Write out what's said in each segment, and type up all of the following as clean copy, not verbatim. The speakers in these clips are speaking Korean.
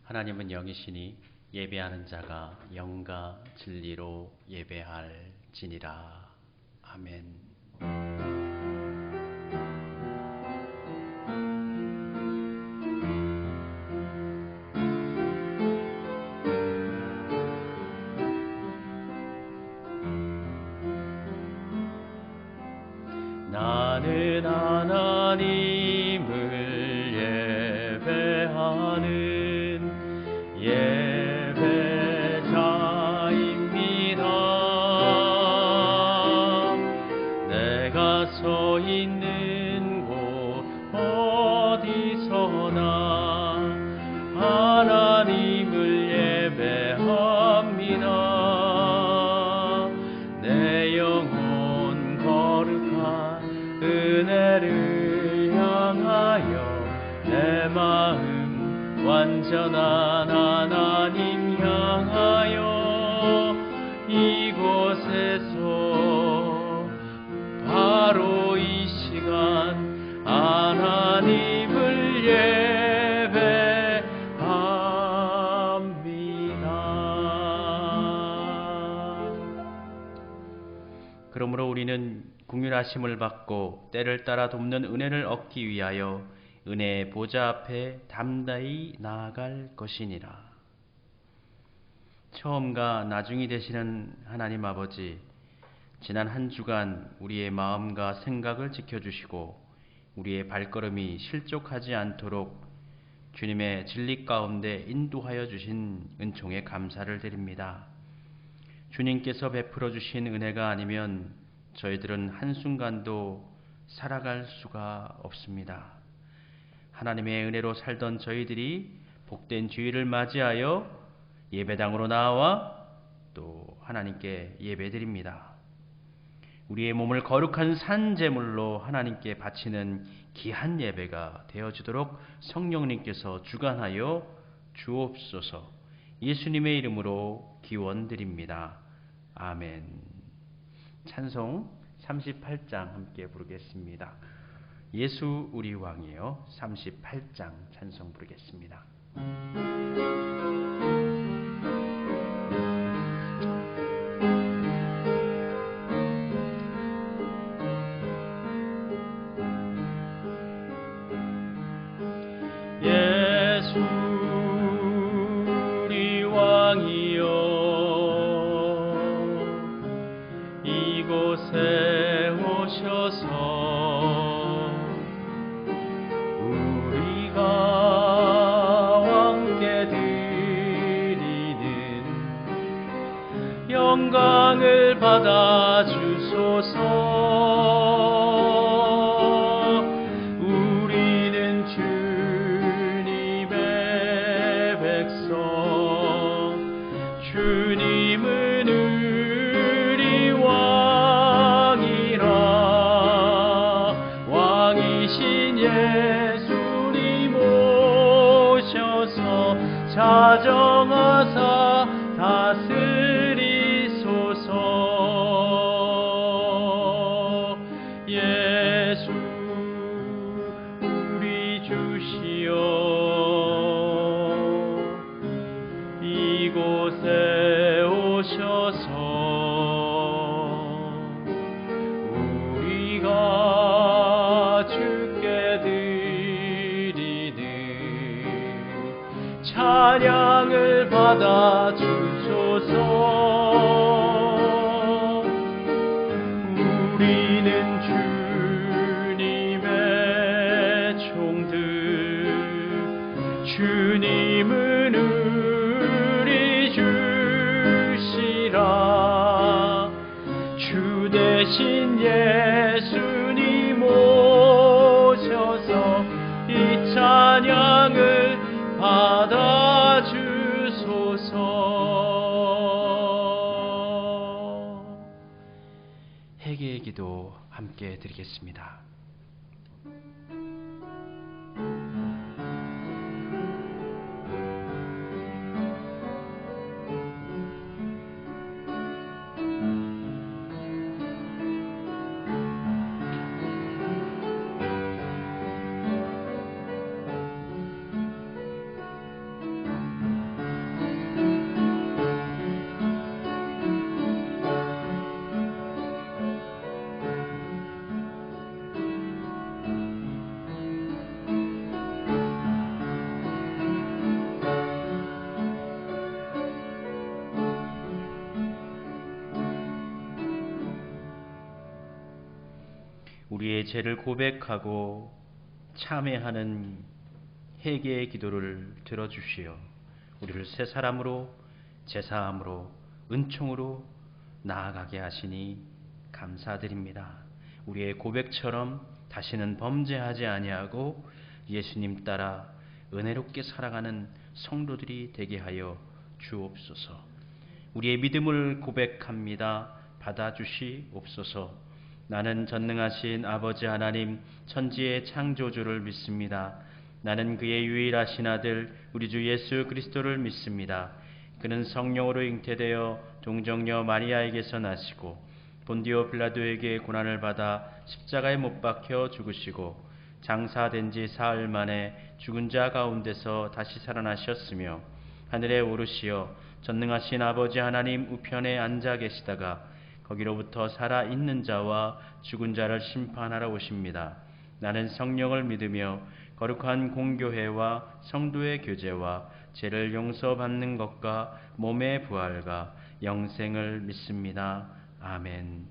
하나님은 영이시니 예배하는 자가 영과 진리로 예배할지니라. 아멘. 나는 하나님을 예배하는 예배자입니다. 내가 서 있는 곳 어디서나 하나님을 예배합니다. 내 영혼 거룩한 은혜를 향하여 내 마음 완전한 하나님 향하여 이곳에서 바로 이 시간 하나님을 예배합니다. 그러므로 우리는 긍휼하심을 받고 때를 따라 돕는 은혜를 얻기 위하여 은혜의 보좌 앞에 담대히 나아갈 것이니라. 처음과 나중이 되시는 하나님 아버지, 지난 한 주간 우리의 마음과 생각을 지켜주시고 우리의 발걸음이 실족하지 않도록 주님의 진리 가운데 인도하여 주신 은총에 감사를 드립니다. 주님께서 베풀어 주신 은혜가 아니면 저희들은 한순간도 살아갈 수가 없습니다. 하나님의 은혜로 살던 저희들이 복된 주일을 맞이하여 예배당으로 나와 또 하나님께 예배드립니다. 우리의 몸을 거룩한 산제물로 하나님께 바치는 귀한 예배가 되어주도록 성령님께서 주관하여 주옵소서. 예수님의 이름으로 기원드립니다. 아멘. 찬송 38장 함께 부르겠습니다. 예수 우리 왕이여 38장 찬송 부르겠습니다. 예수 우리 왕이여 이곳에 오셔서 영광을 받아 주소서. 우리는 주님의 백성, 주님은 우리 왕이라. 왕이신 예수님 오셔서 자정하사 예수 우리 주시여 이곳에 오셔서 우리가 주께 드리는 찬양을 받아 주소서. 우리는 주님의 종들, 주님은 우리 주시라. 주 대신 예수님 오셔서 이 찬양을 받아 주소서. 회개의 기도 함께 드리겠습니다. 우리의 죄를 고백하고 참회하는 회개의 기도를 들어주시어 우리를 새 사람으로 제사함으로 은총으로 나아가게 하시니 감사드립니다. 우리의 고백처럼 다시는 범죄하지 아니하고 예수님 따라 은혜롭게 살아가는 성도들이 되게 하여 주옵소서. 우리의 믿음을 고백합니다. 받아주시옵소서. 나는 전능하신 아버지 하나님 천지의 창조주를 믿습니다. 나는 그의 유일하신 아들 우리 주 예수 그리스도를 믿습니다. 그는 성령으로 잉태되어 동정녀 마리아에게서 나시고 본디오 빌라도에게 고난을 받아 십자가에 못 박혀 죽으시고 장사된 지 사흘 만에 죽은 자 가운데서 다시 살아나셨으며 하늘에 오르시어 전능하신 아버지 하나님 우편에 앉아 계시다가 거기로부터 살아있는 자와 죽은 자를 심판하러 오십니다. 나는 성령을 믿으며 거룩한 공교회와 성도의 교제와 죄를 용서받는 것과 몸의 부활과 영생을 믿습니다. 아멘.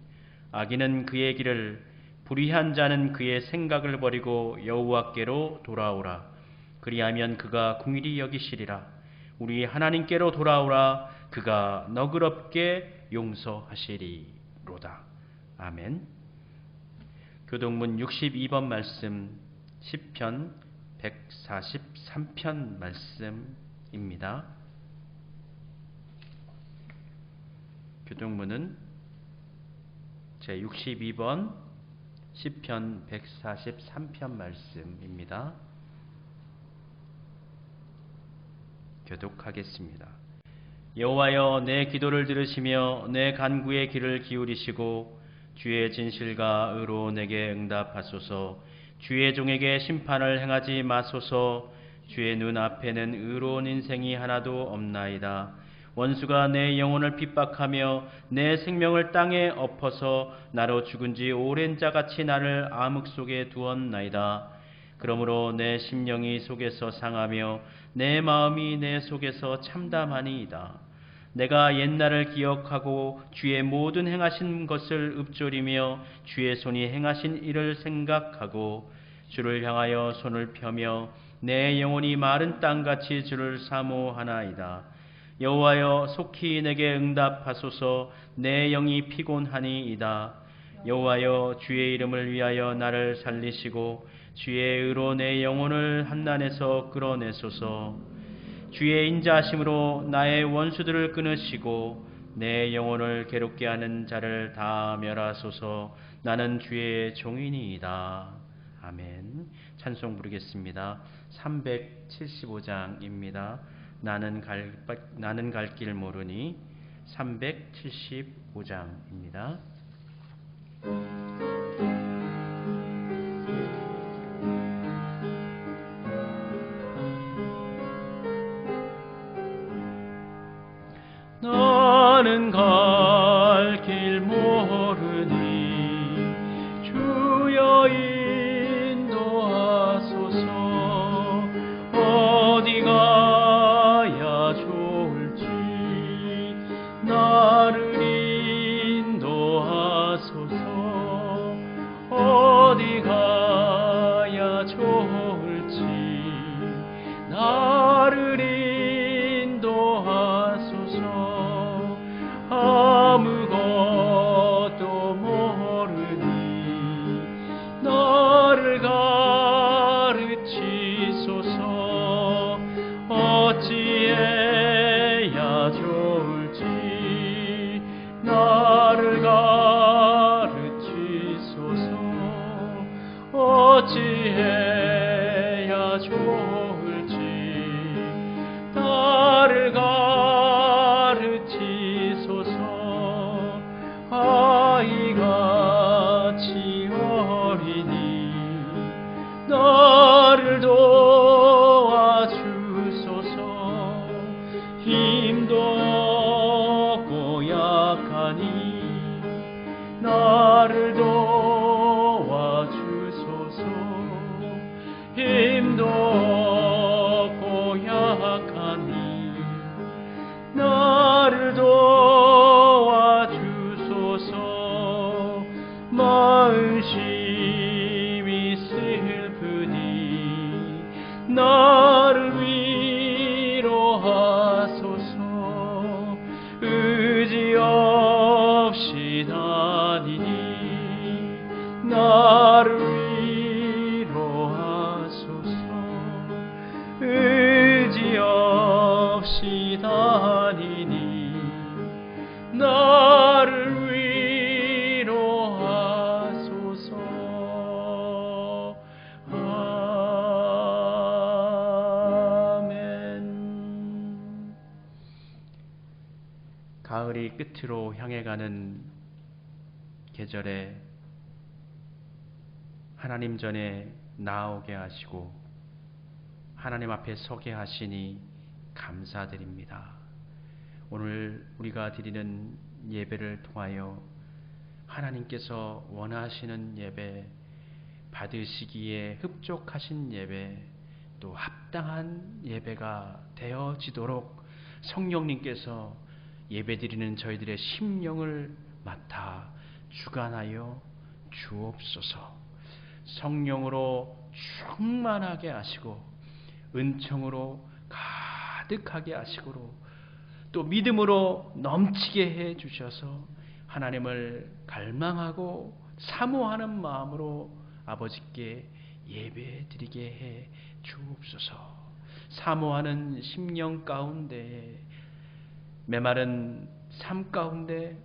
악인은 그의 길을, 불의한 자는 그의 생각을 버리고 여호와께로 돌아오라. 그리하면 그가 긍휼히 여기시리라. 우리 하나님께로 돌아오라. 그가 너그럽게 용서하시리로다. 아멘. 교동문 62번 말씀, 시편 143편 말씀입니다. 교동문은 제62번 시편 143편 말씀입니다. 교독하겠습니다. 여호와여, 내 기도를 들으시며 내 간구의 귀를 기울이시고 주의 진실과 의로 내게 응답하소서. 주의 종에게 심판을 행하지 마소서. 주의 눈 앞에는 의로운 인생이 하나도 없나이다. 원수가 내 영혼을 핍박하며 내 생명을 땅에 엎어서 나로 죽은 지 오랜 자같이 나를 암흑 속에 두었나이다. 그러므로 내 심령이 속에서 상하며 내 마음이 내 속에서 참담하니이다. 내가 옛날을 기억하고 주의 모든 행하신 것을 읊조리며 주의 손이 행하신 일을 생각하고 주를 향하여 손을 펴며 내 영혼이 마른 땅같이 주를 사모하나이다. 여호와여, 속히 내게 응답하소서. 내 영이 피곤하니이다. 여호와여, 주의 이름을 위하여 나를 살리시고 주의 의로 내 영혼을 환난에서 끌어내소서. 주의 인자하심으로 나의 원수들을 끊으시고 내 영혼을 괴롭게 하는 자를 다 멸하소서. 나는 주의 종이니이다. 아멘. 찬송 부르겠습니다. 375장입니다. 나는 갈 길 모르니. 375장입니다. 나는 갈 길 모르니 주여 인도하소서. 어디 가야 좋을지 나를 인도하소서. 어디 가야 좋을지 나를 인도하소서. 아무것도 모르니 나를 가르치소서. 어찌해야 좋을지 나를 가르치소서. 어찌해야 좋을지 나를 가르치소서. 아이같이 어리니 나를 도와주소서. 힘도 없고 약하니 나를 도와주소서. 힘도 없고 약하니 나를 도와주소서. 마음씨 나를 위로하소서. 의지 없이 다니니 나를 위로하소서. 의지 없이 다니니 나를 위로하소서. 아멘. 가을이 끝으로 향해 가는 계절에 하나님 전에 나오게 하시고 하나님 앞에 서게 하시니 감사드립니다. 오늘 우리가 드리는 예배를 통하여 하나님께서 원하시는 예배, 받으시기에 흡족하신 예배, 또 합당한 예배가 되어지도록 성령님께서 예배드리는 저희들의 심령을 맡아 주관하여 주옵소서. 성령으로 충만하게 하시고 은총으로 가득하게 하시고 또 믿음으로 넘치게 해 주셔서 하나님을 갈망하고 사모하는 마음으로 아버지께 예배드리게 해 주옵소서. 사모하는 심령 가운데, 메마른 삶 가운데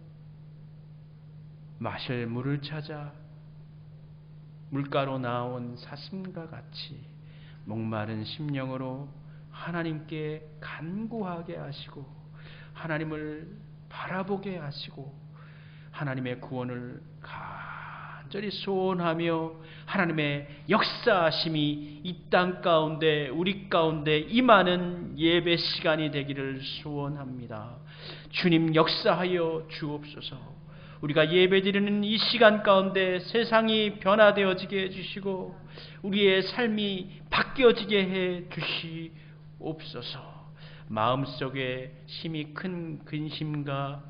마실 물을 찾아 물가로 나온 사슴과 같이 목마른 심령으로 하나님께 간구하게 하시고 하나님을 바라보게 하시고 하나님의 구원을 간절히 소원하며 하나님의 역사하심이 이 땅 가운데 우리 가운데 임하는 예배 시간이 되기를 소원합니다. 주님 역사하여 주옵소서. 우리가 예배드리는 이 시간 가운데 세상이 변화되어지게 해주시고 우리의 삶이 바뀌어지게 해 주시옵소서. 마음속에 심히 큰 근심과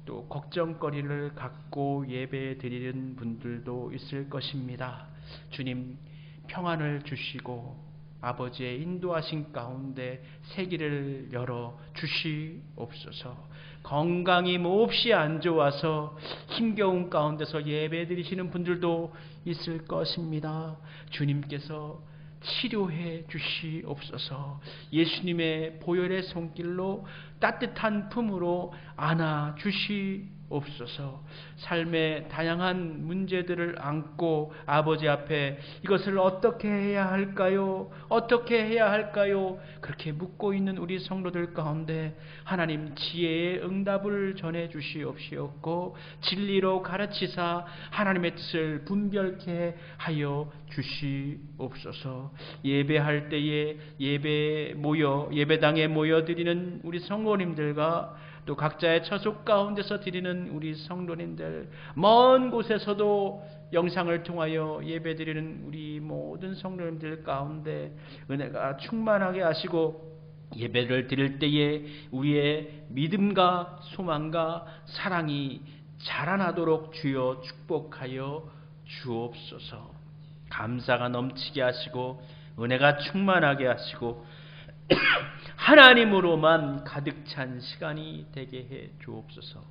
또 걱정거리를 갖고 예배드리는 분들도 있을 것입니다. 주님 평안을 주시고 아버지의 인도하신 가운데 새길을 열어 주시옵소서. 건강이 몹시 안 좋아서 힘겨운 가운데서 예배드리시는 분들도 있을 것입니다. 주님께서 치료해 주시옵소서. 예수님의 보혈의 손길로 따뜻한 품으로 안아 주시옵소서. 삶의 다양한 문제들을 안고 아버지 앞에 이것을 어떻게 해야 할까요? 어떻게 해야 할까요? 그렇게 묻고 있는 우리 성도들 가운데 하나님 지혜의 응답을 전해 주시옵시옵고 진리로 가르치사 하나님의 뜻을 분별케 하여 주시옵소서. 예배할 때에 예배당에 모여드리는 우리 성도님들과 또 각자의 처속 가운데서 드리는 우리 성도님들, 먼 곳에서도 영상을 통하여 예배드리는 우리 모든 성도님들 가운데 은혜가 충만하게 하시고 예배를 드릴 때에 우리의 믿음과 소망과 사랑이 자라나도록 주여 축복하여 주옵소서. 감사가 넘치게 하시고 은혜가 충만하게 하시고 하나님으로만 가득 찬 시간이 되게 해 주옵소서.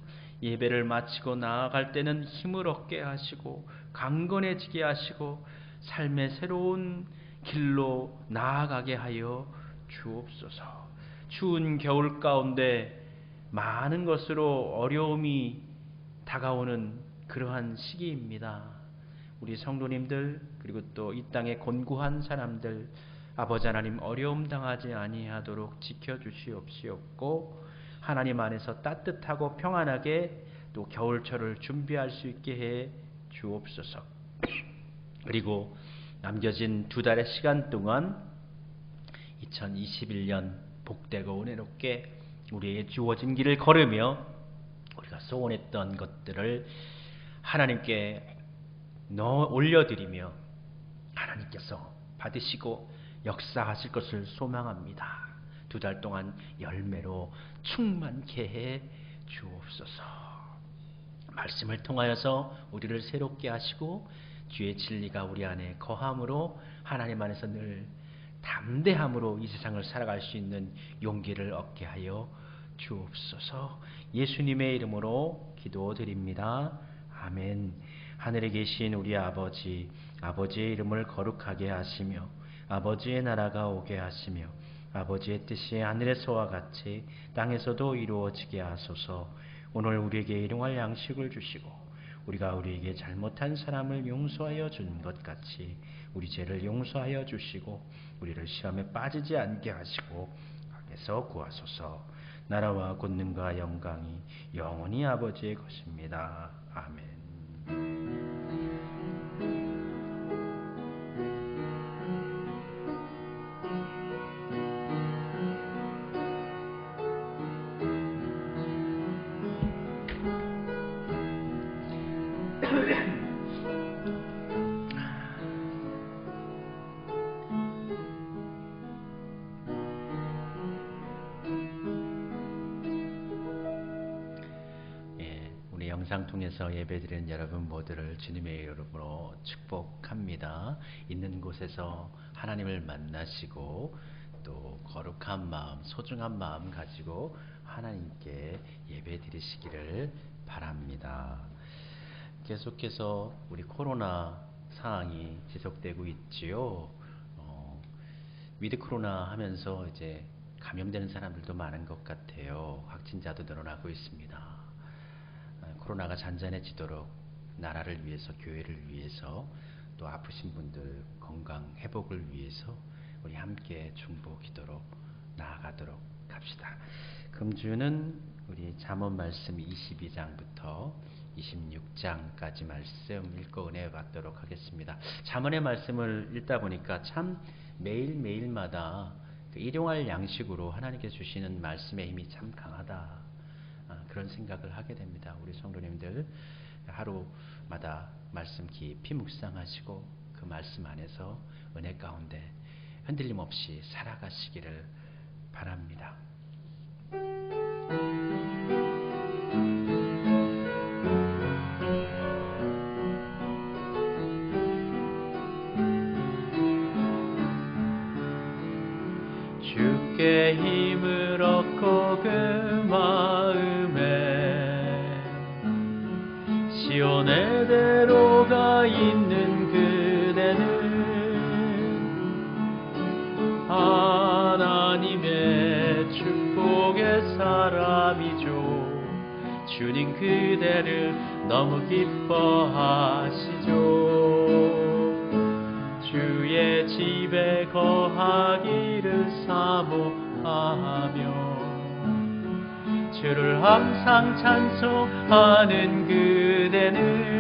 예배를 마치고 나아갈 때는 힘을 얻게 하시고 강건해지게 하시고 삶의 새로운 길로 나아가게 하여 주옵소서. 추운 겨울 가운데 많은 것으로 어려움이 다가오는 그러한 시기입니다. 우리 성도님들 그리고 또 이 땅의 곤고한 사람들 아버지 하나님 어려움 당하지 아니하도록 지켜주시옵시옵고 하나님 안에서 따뜻하고 평안하게 또 겨울철을 준비할 수 있게 해 주옵소서. 그리고 남겨진 2달의 시간 동안 2021년 복되고 은혜롭게 우리에게 주어진 길을 걸으며 우리가 소원했던 것들을 하나님께 올려드리며 하나님께서 받으시고 역사하실 것을 소망합니다. 2달 동안 열매로 충만케 해 주옵소서. 말씀을 통하여서 우리를 새롭게 하시고 주의 진리가 우리 안에 거함으로 하나님 안에서 늘 담대함으로 이 세상을 살아갈 수 있는 용기를 얻게 하여 주옵소서. 예수님의 이름으로 기도드립니다. 아멘. 하늘에 계신 우리 아버지, 아버지의 이름을 거룩하게 하시며 아버지의 나라가 오게 하시며 아버지의 뜻이 하늘에서와 같이 땅에서도 이루어지게 하소서. 오늘 우리에게 일용할 양식을 주시고 우리가 우리에게 잘못한 사람을 용서하여 준 것 같이 우리 죄를 용서하여 주시고 우리를 시험에 빠지지 않게 하시고 악에서 구하소서. 나라와 권능과 영광이 영원히 아버지의 것입니다. 아멘. 영상 통해서 예배드리는 여러분 모두를 주님의 이름으로 축복합니다. 있는 곳에서 하나님을 만나시고 또 거룩한 마음, 소중한 마음 가지고 하나님께 예배드리시기를 바랍니다. 계속해서 우리 코로나 상황이 지속되고 있지요. 위드 코로나 하면서 이제 감염되는 사람들도 많은 것 같아요. 확진자도 늘어나고 있습니다. 코로나가 잔잔해지도록 나라를 위해서, 교회를 위해서, 또 아프신 분들 건강 회복을 위해서 우리 함께 중보 기도로 나아가도록 합시다. 금주는 우리 잠언 말씀 22장부터 26장까지 말씀 읽고 은혜 받도록 하겠습니다. 잠언의 말씀을 읽다 보니까 참 매일매일마다 일용할 양식으로 하나님께 주시는 말씀의 힘이 참 강하다, 그런 생각을 하게 됩니다. 우리 성도님들 하루마다 말씀 깊이 묵상하시고 그 말씀 안에서 은혜 가운데 흔들림 없이 살아가시기를 바랍니다. 주께 힘을 얻고 그 마음에 시온의 대로가 있는 그대는 하나님의 축복의 사람이죠. 주님 그대를 너무 기뻐하시죠. 주의 집에 거하기를 사모하며 주를 항상 찬송하는 그대는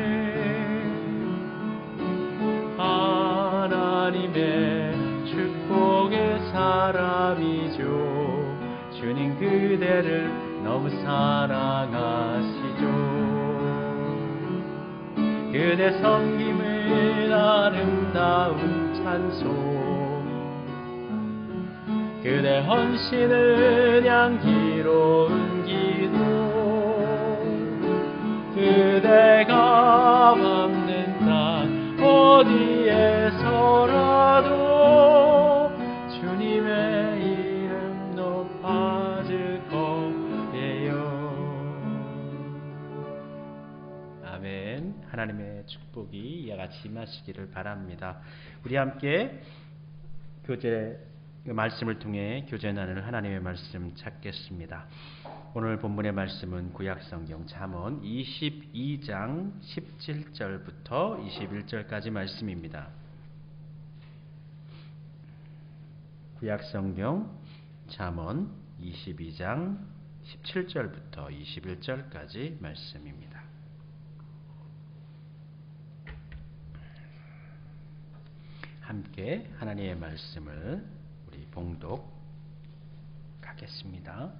하나님의 축복의 사람이죠. 주님 그대를 너무 사랑하시죠. 그대 섬김을 아름다운 찬송, 그대 헌신을 향기로운 기도, 그대가 밟는 땅 어디에서라도 주님의 이름 높아질 거예요. 아멘. 하나님의 축복이 이와 같이 임하시기를 바랍니다. 우리 함께 말씀을 통해 교제 나누는 하나님의 말씀 찾겠습니다. 오늘 본문의 말씀은 구약성경 잠언 22장 17절부터 21절까지 말씀입니다. 구약성경 잠언 22장 17절부터 21절까지 말씀입니다. 함께 하나님의 말씀을 우리 봉독하겠습니다.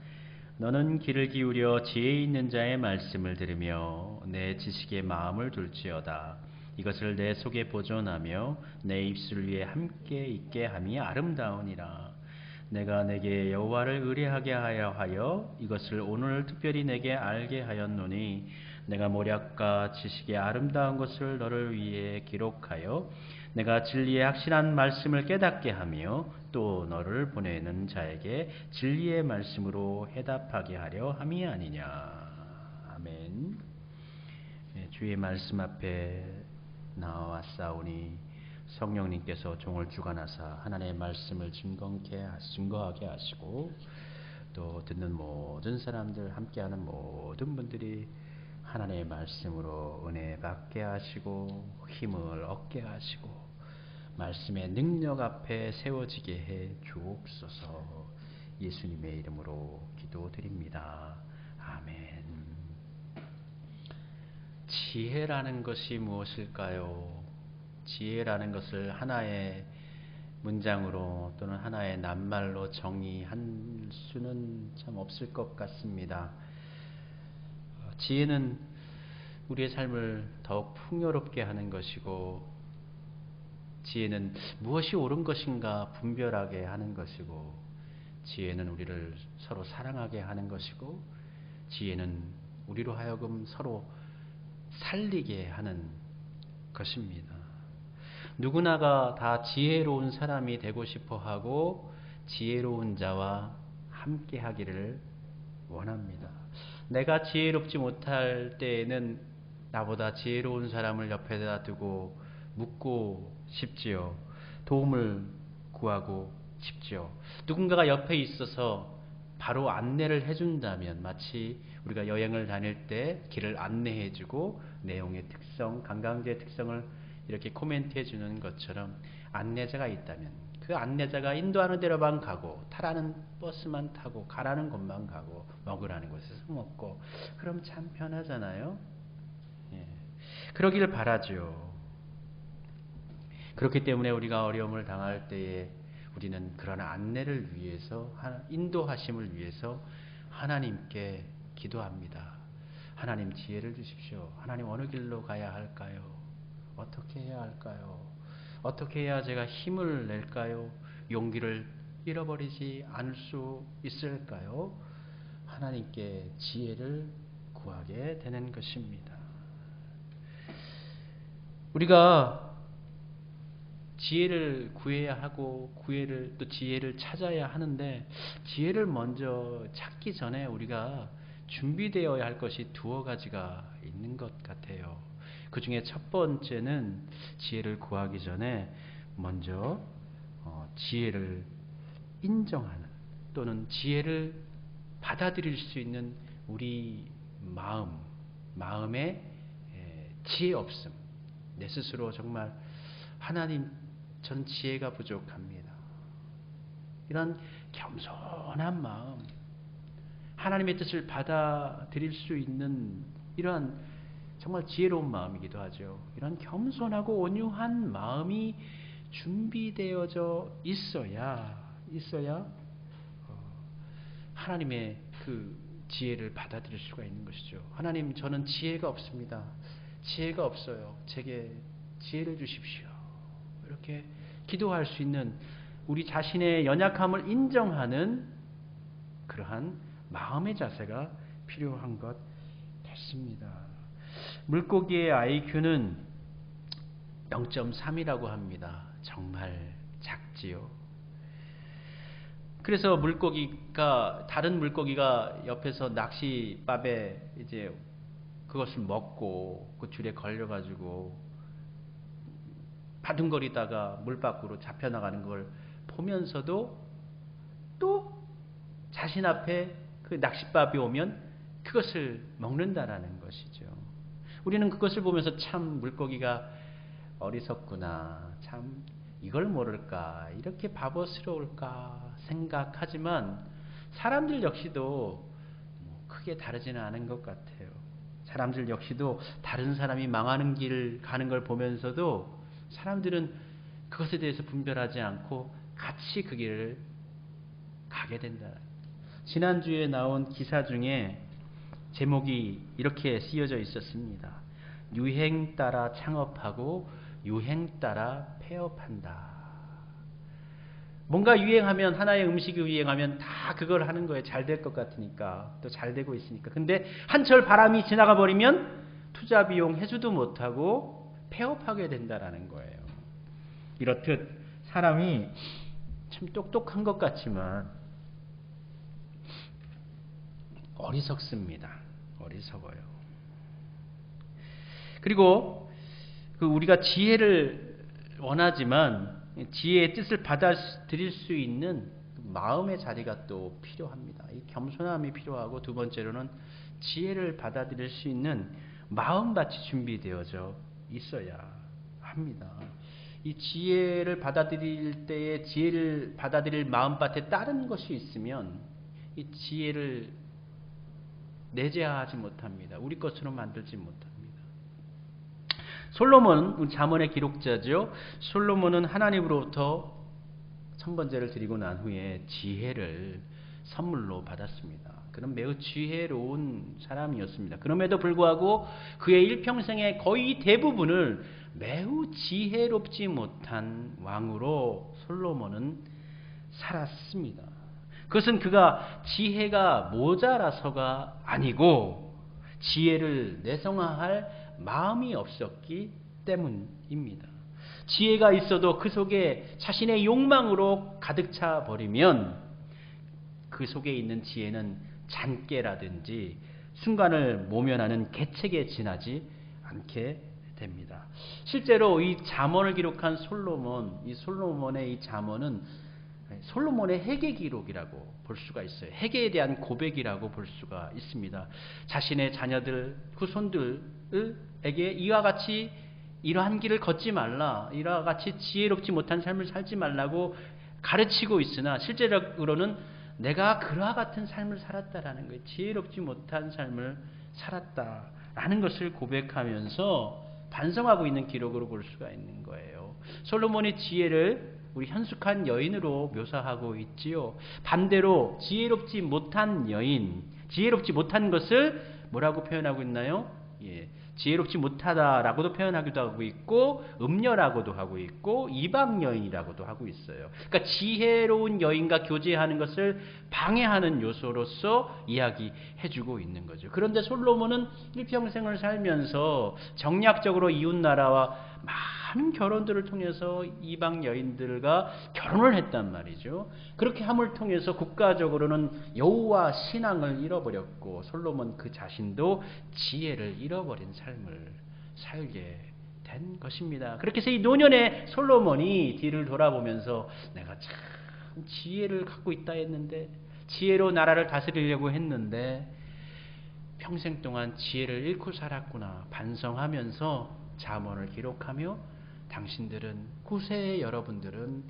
너는 귀를 기울여 지혜 있는 자의 말씀을 들으며 내 지식에 마음을 둘지어다. 이것을 내 속에 보존하며 내 입술 위에 함께 있게 함이 아름다우니라. 내가 내게 여호와를 의뢰하게 하여 이것을 오늘 특별히 내게 알게 하였노니 내가 모략과 지식의 아름다운 것을 너를 위해 기록하여 내가 진리의 확실한 말씀을 깨닫게 하며 또 너를 보내는 자에게 진리의 말씀으로 해답하게 하려 함이 아니냐. 아멘. 주의 말씀 앞에 나와싸우니 성령님께서 종을 주관하사 하나님의 말씀을 증거하게 하시고 또 듣는 모든 사람들, 함께하는 모든 분들이 하나님의 말씀으로 은혜 받게 하시고 힘을 얻게 하시고 말씀의 능력 앞에 세워지게 해 주옵소서. 예수님의 이름으로 기도드립니다. 아멘. 지혜라는 것이 무엇일까요? 지혜라는 것을 하나의 문장으로 또는 하나의 낱말로 정의할 수는 참 없을 것 같습니다. 지혜는 우리의 삶을 더욱 풍요롭게 하는 것이고, 지혜는 무엇이 옳은 것인가 분별하게 하는 것이고, 지혜는 우리를 서로 사랑하게 하는 것이고, 지혜는 우리로 하여금 서로 살리게 하는 것입니다. 누구나가 다 지혜로운 사람이 되고 싶어 하고 지혜로운 자와 함께 하기를 원합니다. 내가 지혜롭지 못할 때에는 나보다 지혜로운 사람을 옆에다 두고 묻고 싶지요. 도움을 구하고 싶지요. 누군가가 옆에 있어서 바로 안내를 해준다면, 마치 우리가 여행을 다닐 때 길을 안내해주고 내용의 특성, 관광지의 특성을 이렇게 코멘트해 주는 것처럼 안내자가 있다면 그 안내자가 인도하는 대로만 가고 타라는 버스만 타고 가라는 곳만 가고 먹으라는 곳에서 먹고, 그럼 참 편하잖아요. 그러기를 바라죠. 그렇기 때문에 우리가 어려움을 당할 때에 우리는 그런 안내를 위해서, 인도하심을 위해서 하나님께 기도합니다. 하나님 지혜를 주십시오. 하나님 어느 길로 가야 할까요? 어떻게 해야 할까요? 어떻게 해야 제가 힘을 낼까요? 용기를 잃어버리지 않을 수 있을까요? 하나님께 지혜를 구하게 되는 것입니다. 우리가 지혜를 구해야 하고 또 지혜를 찾아야 하는데, 지혜를 먼저 찾기 전에 우리가 준비되어야 할 것이 두어 가지가 있는 것 같아요. 그 중에 첫 번째는 지혜를 구하기 전에 먼저 지혜를 인정하는, 또는 지혜를 받아들일 수 있는 우리 마음의 지혜 없음. 내 스스로 정말 하나님, 전 지혜가 부족합니다. 이런 겸손한 마음, 하나님의 뜻을 받아들일 수 있는 이러한 정말 지혜로운 마음이기도 하죠. 이런 겸손하고 온유한 마음이 준비되어져 있어야 하나님의 그 지혜를 받아들일 수가 있는 것이죠. 하나님, 저는 지혜가 없습니다. 지혜가 없어요. 제게 지혜를 주십시오. 이렇게 기도할 수 있는, 우리 자신의 연약함을 인정하는 그러한 마음의 자세가 필요한 것 같습니다. 물고기의 IQ는 0.3이라고 합니다. 정말 작지요. 그래서 다른 물고기가 옆에서 낚싯밥에 이제 그것을 먹고 그 줄에 걸려가지고 바둥거리다가 물 밖으로 잡혀나가는 걸 보면서도 또 자신 앞에 그 낚싯밥이 오면 그것을 먹는다라는 것이죠. 우리는 그것을 보면서 참 물고기가 어리석구나, 참 이걸 모를까, 이렇게 바보스러울까 생각하지만 사람들 역시도 크게 다르지는 않은 것 같아요. 사람들 역시도 다른 사람이 망하는 길을 가는 걸 보면서도 사람들은 그것에 대해서 분별하지 않고 같이 그 길을 가게 된다. 지난주에 나온 기사 중에 제목이 이렇게 쓰여져 있었습니다. 유행 따라 창업하고 유행 따라 폐업한다. 뭔가 유행하면, 하나의 음식이 유행하면 다 그걸 하는 거예요. 잘 될 것 같으니까, 또 잘 되고 있으니까. 근데 한철 바람이 지나가 버리면 투자 비용 해주도 못하고 폐업하게 된다라는 거예요. 이렇듯 사람이 참 똑똑한 것 같지만 어리석습니다. 어리석어요. 그리고 우리가 지혜를 원하지만 지혜의 뜻을 받아들일 수 있는 마음의 자리가 또 필요합니다. 이 겸손함이 필요하고, 두 번째로는 지혜를 받아들일 수 있는 마음밭이 준비되어져 있어야 합니다. 이 지혜를 받아들일 때에 지혜를 받아들일 마음밭에 다른 것이 있으면 이 지혜를 내재하지 못합니다. 우리 것으로 만들지 못합니다. 솔로몬은 잠언의 기록자죠. 솔로몬은 하나님으로부터 천번제를 드리고 난 후에 지혜를 선물로 받았습니다. 그는 매우 지혜로운 사람이었습니다. 그럼에도 불구하고 그의 일평생의 거의 대부분을 매우 지혜롭지 못한 왕으로 솔로몬은 살았습니다. 그것은 그가 지혜가 모자라서가 아니고 지혜를 내성화할 마음이 없었기 때문입니다. 지혜가 있어도 그 속에 자신의 욕망으로 가득 차 버리면 그 속에 있는 지혜는 잔깨라든지 순간을 모면하는 개책에 지나지 않게 됩니다. 실제로 이 잠언을 기록한 이 솔로몬의 이 잠언은 솔로몬의 회개 기록이라고 볼 수가 있어요. 회개에 대한 고백이라고 볼 수가 있습니다. 자신의 자녀들, 후손들에게 이와 같이 이러한 길을 걷지 말라, 이와 같이 지혜롭지 못한 삶을 살지 말라고 가르치고 있으나 실제로는 내가 그와 같은 삶을 살았다라는 거예요. 지혜롭지 못한 삶을 살았다라는 것을 고백하면서 반성하고 있는 기록으로 볼 수가 있는 거예요. 솔로몬의 지혜를 우리 현숙한 여인으로 묘사하고 있지요. 반대로 지혜롭지 못한 여인, 지혜롭지 못한 것을 뭐라고 표현하고 있나요? 지혜롭지 못하다라고도 표현하기도 하고 있고, 음녀라고도 하고 있고, 이방 여인이라고도 하고 있어요. 그러니까 지혜로운 여인과 교제하는 것을 방해하는 요소로서 이야기해주고 있는 거죠. 그런데 솔로몬은 일평생을 살면서 정략적으로 이웃나라와 많은 결혼들을 통해서 이방 여인들과 결혼을 했단 말이죠. 그렇게 함을 통해서 국가적으로는 여호와 신앙을 잃어버렸고, 솔로몬 그 자신도 지혜를 잃어버린 삶을 살게 된 것입니다. 그렇게 해서 이 노년의 솔로몬이 뒤를 돌아보면서 내가 참 지혜를 갖고 있다 했는데, 지혜로 나라를 다스리려고 했는데 평생 동안 지혜를 잃고 살았구나 반성하면서 잠언을 기록하며, 당신들은, 후세의 여러분들은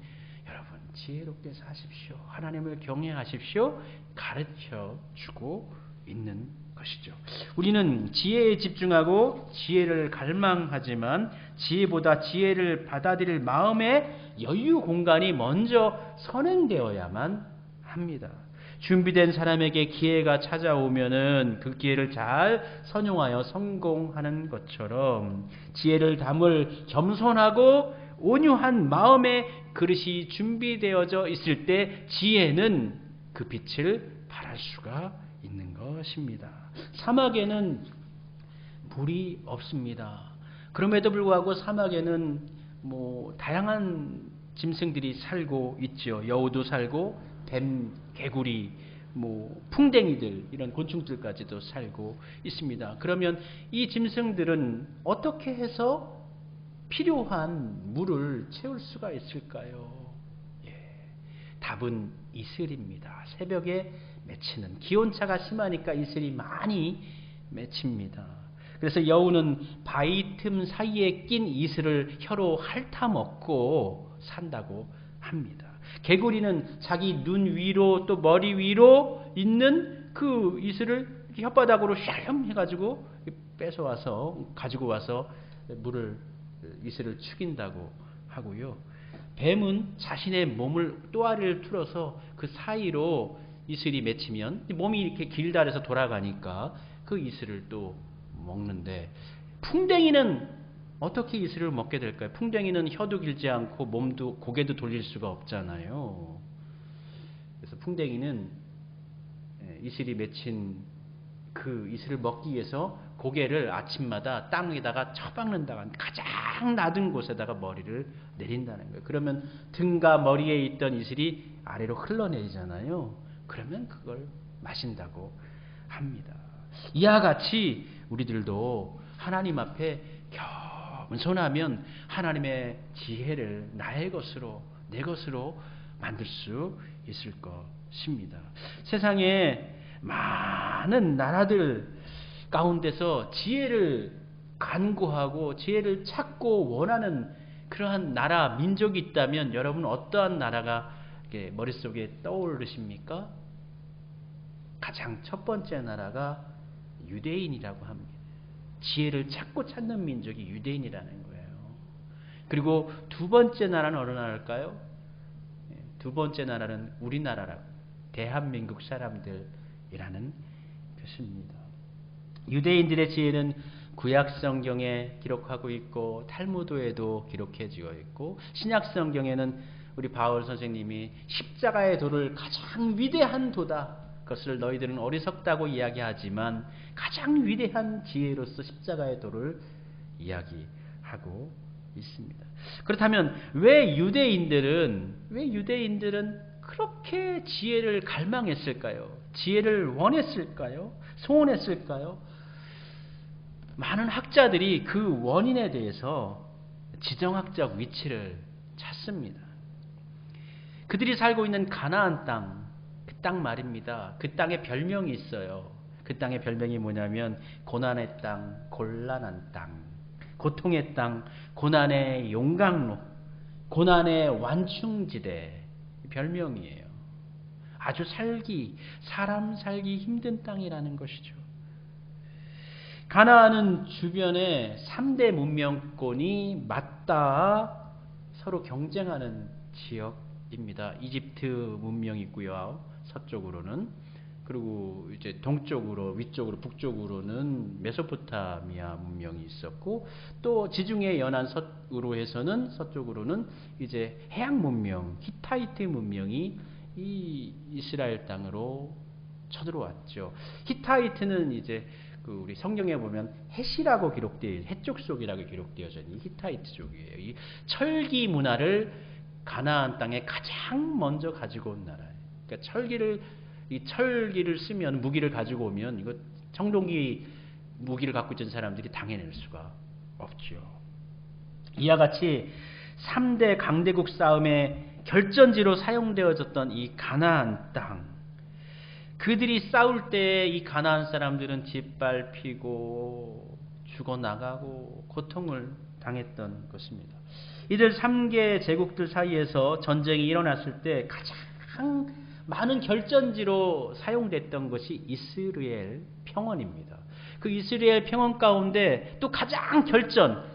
여러분 지혜롭게 사십시오, 하나님을 경외하십시오 가르쳐 주고 있는 것이죠. 우리는 지혜에 집중하고 지혜를 갈망하지만 지혜보다 지혜를 받아들일 마음의 여유 공간이 먼저 선행되어야만 합니다. 준비된 사람에게 기회가 찾아오면은 그 기회를 잘 선용하여 성공하는 것처럼 지혜를 담을 겸손하고 온유한 마음의 그릇이 준비되어져 있을 때 지혜는 그 빛을 발할 수가 있는 것입니다. 사막에는 물이 없습니다. 그럼에도 불구하고 사막에는 다양한 짐승들이 살고 있죠. 여우도 살고 뱀, 개구리, 풍뎅이들, 이런 곤충들까지도 살고 있습니다. 그러면 이 짐승들은 어떻게 해서 필요한 물을 채울 수가 있을까요? 답은 이슬입니다. 새벽에 맺히는, 기온차가 심하니까 이슬이 많이 맺힙니다. 그래서 여우는 바위 틈 사이에 낀 이슬을 혀로 핥아먹고 산다고 합니다. 개구리는 자기 눈 위로 또 머리 위로 있는 그 이슬을 혓바닥으로 샬름 해가지고 뺏어와서 가지고 와서 이슬을 축인다고 하고요. 뱀은 자신의 몸을 또아리를 틀어서 그 사이로 이슬이 맺히면 몸이 이렇게 길다 해서 돌아가니까 그 이슬을 또 먹는데, 풍뎅이는 어떻게 이슬을 먹게 될까요? 풍뎅이는 혀도 길지 않고 고개도 돌릴 수가 없잖아요. 그래서 풍뎅이는 이슬이 맺힌 그 이슬을 먹기 위해서 고개를 아침마다 땅에다가 쳐박는다가 가장 낮은 곳에다가 머리를 내린다는 거예요. 그러면 등과 머리에 있던 이슬이 아래로 흘러내리잖아요. 그러면 그걸 마신다고 합니다. 이와 같이 우리들도 하나님 앞에 겸손하면 하나님의 지혜를 나의 것으로, 내 것으로 만들 수 있을 것입니다. 세상에 많은 나라들 가운데서 지혜를 간구하고 지혜를 찾고 원하는 그러한 나라, 민족이 있다면 여러분 어떠한 나라가 머릿속에 떠오르십니까? 가장 첫 번째 나라가 유대인이라고 합니다. 지혜를 찾는 민족이 유대인이라는 거예요. 그리고 두 번째 나라는 어느 나라일까요? 두 번째 나라는 우리나라라고, 대한민국 사람들이라는 것입니다. 유대인들의 지혜는 구약 성경에 기록하고 있고 탈무드에도 기록해지어 있고 신약 성경에는 우리 바울 선생님이 십자가의 도를 가장 위대한 도다. 그것을 너희들은 어리석다고 이야기하지만 가장 위대한 지혜로서 십자가의 도를 이야기하고 있습니다. 그렇다면 왜 유대인들은 그렇게 지혜를 갈망했을까요? 지혜를 원했을까요? 소원했을까요? 많은 학자들이 그 원인에 대해서 지정학적 위치를 찾습니다. 그들이 살고 있는 가나안 땅, 그 땅 말입니다. 그 땅에 별명이 있어요. 그 땅의 별명이 뭐냐면 고난의 땅, 곤란한 땅, 고통의 땅, 고난의 용광로, 고난의 완충지대, 별명이에요. 아주 사람 살기 힘든 땅이라는 것이죠. 가나안은 주변에 3대 문명권이 맞닿아 서로 경쟁하는 지역입니다. 이집트 문명이 있고요. 서쪽으로는. 그리고 이제 동쪽으로, 위쪽으로, 북쪽으로는 메소포타미아 문명이 있었고, 또 지중해 연안으로 해서는 서쪽으로는 이제 해양 문명, 히타이트 문명이 이 이스라엘 땅으로 쳐들어왔죠. 히타이트는 이제 우리 성경에 보면 헷이라고 기록되어, 헷족속이라고 기록되어져 있는 히타이트족이에요. 이 철기 문화를 가나안 땅에 가장 먼저 가지고 온 나라예요. 그러니까 철기를 쓰면, 무기를 가지고 오면 이거 청동기 무기를 갖고 있던 사람들이 당해낼 수가 없죠. 이와 같이 3대 강대국 싸움의 결전지로 사용되어졌던 이 가나안 땅, 그들이 싸울 때 이 가나안 사람들은 짓밟히고 죽어나가고 고통을 당했던 것입니다. 이들 3개 제국들 사이에서 전쟁이 일어났을 때 가장 많은 결전지로 사용됐던 것이 이스라엘 평원입니다. 그 이스라엘 평원 가운데 또 가장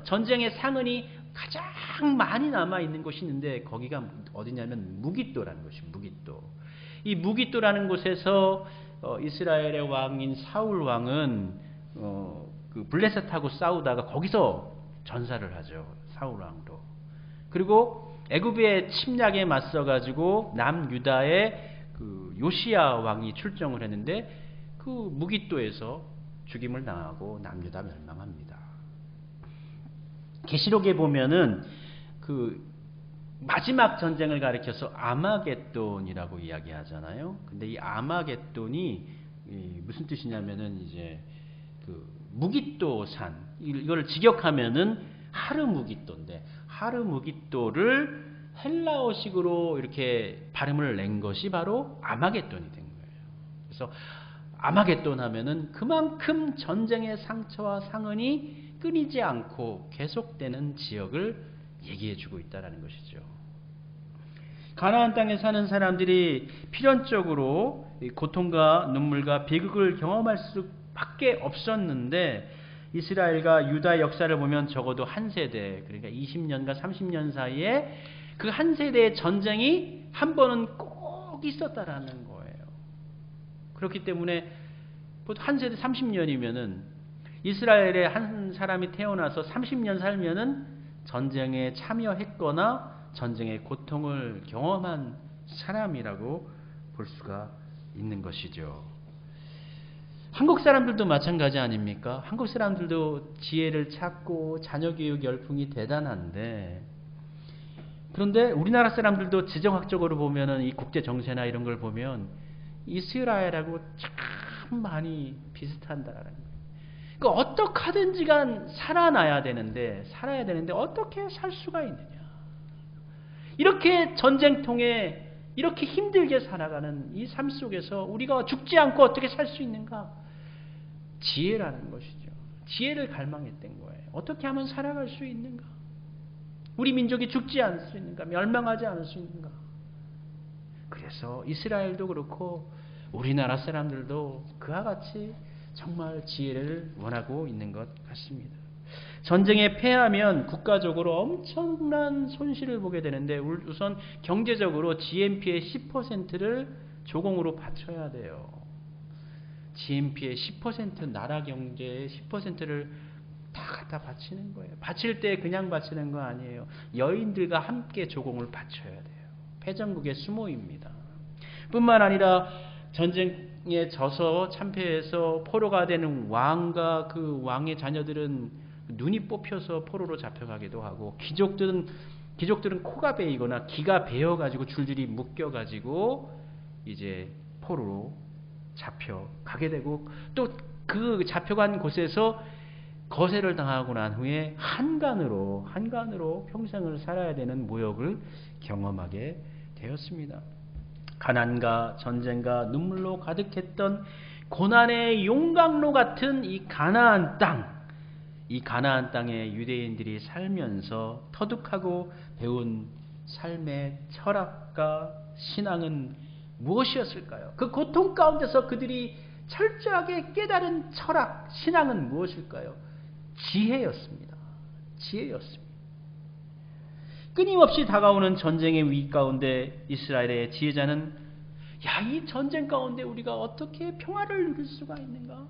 전쟁의 상흔이 가장 많이 남아있는 곳이 있는데 거기가 어디냐면 무깃도라는 것입니다. 무깃도. 이 무깃도라는 곳에서 이스라엘의 왕인 사울 왕은 그 블레셋하고 싸우다가 거기서 전사를 하죠. 사울 왕도. 그리고 애굽의 침략에 맞서가지고 남유다의 그 요시야 왕이 출정을 했는데 그 무깃도에서 죽임을 당하고 남유다 멸망합니다. 계시록에 보면은 그 마지막 전쟁을 가리켜서 아마겟돈이라고 이야기하잖아요. 근데 이 아마겟돈이 무슨 뜻이냐면은 이제 그 무깃도산, 이걸 직역하면은 하르무깃도인데, 하르무깃도를 헬라어식으로 이렇게 발음을 낸 것이 바로 아마겟돈이 된 거예요. 그래서 아마겟돈 하면은 그만큼 전쟁의 상처와 상흔이 끊이지 않고 계속되는 지역을 얘기해주고 있다는 것이죠. 가나안 땅에 사는 사람들이 필연적으로 고통과 눈물과 비극을 경험할 수밖에 없었는데, 이스라엘과 유다 역사를 보면 적어도 한 세대, 그러니까 20년과 30년 사이에 그 한 세대의 전쟁이 한 번은 꼭 있었다라는 거예요. 그렇기 때문에 한 세대 30년이면은 이스라엘에 한 사람이 태어나서 30년 살면은 전쟁에 참여했거나 전쟁의 고통을 경험한 사람이라고 볼 수가 있는 것이죠. 한국 사람들도 마찬가지 아닙니까? 한국 사람들도 지혜를 찾고 자녀 교육 열풍이 대단한데, 그런데 우리나라 사람들도 지정학적으로 보면은 이 국제 정세나 이런 걸 보면 이스라엘하고 참 많이 비슷한다라는 거예요. 그러니까 어떻게 하든지 간 살아야 되는데 어떻게 살 수가 있느냐. 이렇게 전쟁통에 이렇게 힘들게 살아가는 이 삶 속에서 우리가 죽지 않고 어떻게 살 수 있는가? 지혜라는 것이죠. 지혜를 갈망했던 거예요. 어떻게 하면 살아갈 수 있는가? 우리 민족이 죽지 않을 수 있는가? 멸망하지 않을 수 있는가? 그래서 이스라엘도 그렇고 우리나라 사람들도 그와 같이 정말 지혜를 원하고 있는 것 같습니다. 전쟁에 패하면 국가적으로 엄청난 손실을 보게 되는데 우선 경제적으로 GNP의 10%를 조공으로 바쳐야 돼요. GNP의 10% 나라 경제의 10%를 다 갖다 바치는 거예요. 바칠 때 그냥 바치는 거 아니에요. 여인들과 함께 조공을 바쳐야 돼요. 패전국의 수모입니다. 뿐만 아니라 전쟁에 져서 참패해서 포로가 되는 왕과 그 왕의 자녀들은 눈이 뽑혀서 포로로 잡혀가기도 하고, 귀족들은 코가 베이거나 귀가 베어가지고 줄줄이 묶여가지고 이제 포로로 잡혀가게 되고, 또 그 잡혀간 곳에서 거세를 당하고 난 후에 한간으로 평생을 살아야 되는 모욕을 경험하게 되었습니다. 가난과 전쟁과 눈물로 가득했던 고난의 용광로 같은 이 가나안 땅에 유대인들이 살면서 터득하고 배운 삶의 철학과 신앙은 무엇이었을까요? 그 고통 가운데서 그들이 철저하게 깨달은 철학, 신앙은 무엇일까요? 지혜였습니다. 끊임없이 다가오는 전쟁의 위기 가운데 이스라엘의 지혜자는 이 전쟁 가운데 우리가 어떻게 평화를 누릴 수가 있는가?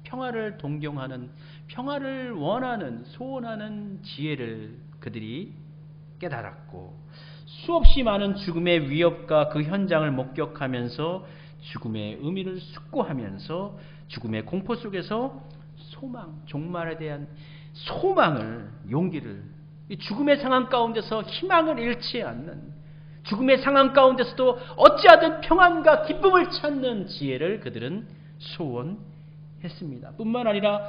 평화를 동경하는, 평화를 원하는, 소원하는 지혜를 그들이 깨달았고, 수없이 많은 죽음의 위협과 그 현장을 목격하면서 죽음의 의미를 숙고하면서 죽음의 공포 속에서 소망, 종말에 대한 소망을, 용기를, 이 죽음의 상황 가운데서 희망을 잃지 않는, 죽음의 상황 가운데서도 어찌하든 평안과 기쁨을 찾는 지혜를 그들은 소원했습니다. 뿐만 아니라